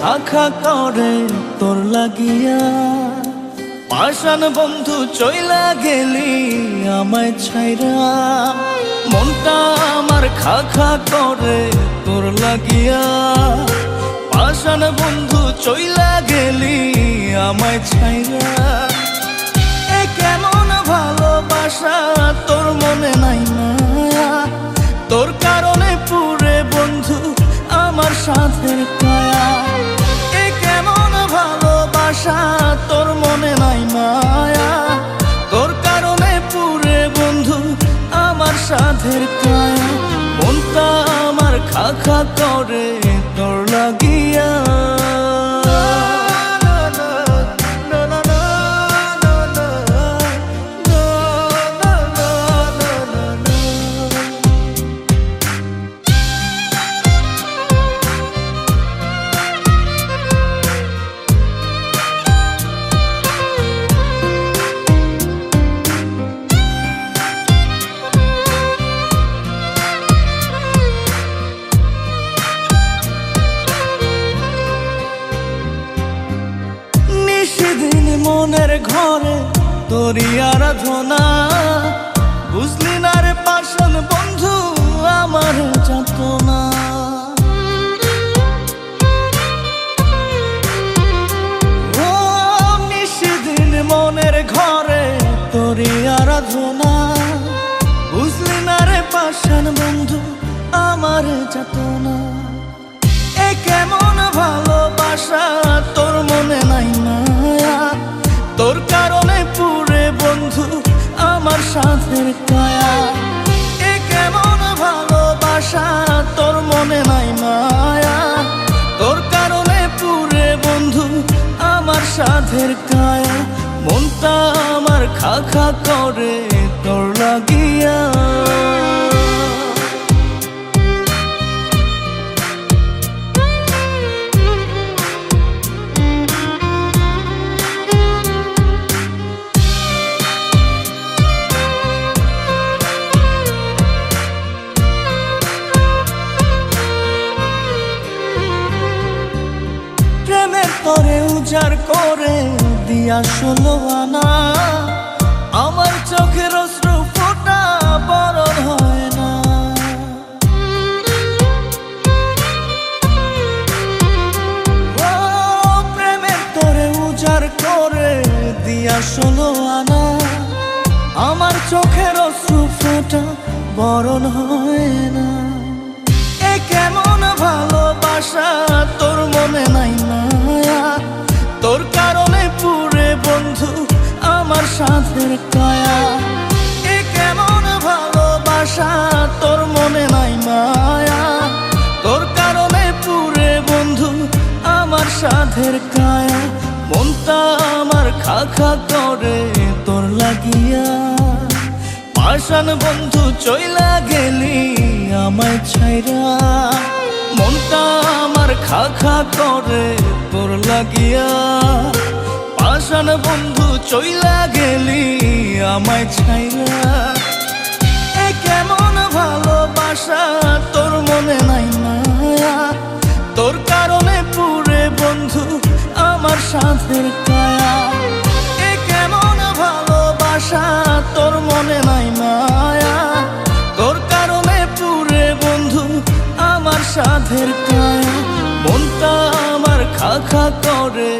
খা খা করে তোর লাগিয়া। পাষাণ বন্ধু চইলা গেলি আমায় ছাইরা, মনটা আমার খা খা করে তোর লাগিয়া। পাষাণ বন্ধু চইলা গেলি আমায় ছাইরা। এ কেমন ভালোবাসা তোর মনে নাই মায়া, তোর কারণে পুরে বন্ধু আমার সাথের কায়া। এ কেমন ভালোবাসা তোর মনে নাই মায়া, তোর কারণে পুরে বন্ধু আমার সাথের কায়া। মনটা আমার খা খা করে তোর লাগিয়া। সেদিন মনের ঘরে তোরই আরাধনা, বুঝলি না রে পাষাণ বন্ধু আমার যাতনা। ও সেদিন মনের ঘরে তোরই আরাধনা, বুঝলি না রে পাষাণ বন্ধু আমার যাতনা। এ কেমন ভালোবাসা তোর মনে নাই মায়া, তোর কারণে পুরে বন্ধু আমার সাথের কায়া। এ কেমন ভালোবাসা তোর মনে নাই মায়া, তোর কারণে পুরে বন্ধু আমার সাথের কায়া। মনটা আমার খা খা করে তোর লাগিয়া। তোরে উজাড় করে দিয়া 16 আনা, আমার চোখের অশ্রু ফোঁটা বরণ হয় না। ও প্রেমের তোরে উজাড় করে দিয়া 16 আনা, আমার চোখের অশ্রু ফোঁটা বরণ হয় না। এ কেমন ভালোবাসা তোর মনে নাই মায়া, তোর কারণে পুরে বন্ধু আমার সাথের কায়া। এ কেমন ভালোবাসা তোর মনে নাই মায়া, তোর কারণে পুরে বন্ধু আমার সাথের কায়া। মনটা আমার খা খা করে তোর লাগিয়া। পাষাণ বন্ধু চইলা গেলি আমায় ছাইরা, মনটা আমার খা খা করে তোর লাগিয়া। পাষাণ বন্ধু চইলা গেলি আমায় ছাইরা। এ কেমন ভালোবাসা তোর মনে নাই মায়া, তোর কারণে পুরে বন্ধু আমার সাথের কায়া। এ কেমন ভালোবাসা তোর মনে নাই মায়া, তোর কারণে পুরে বন্ধু আমার সাথের কায়া। মনটা আমার খা খা করে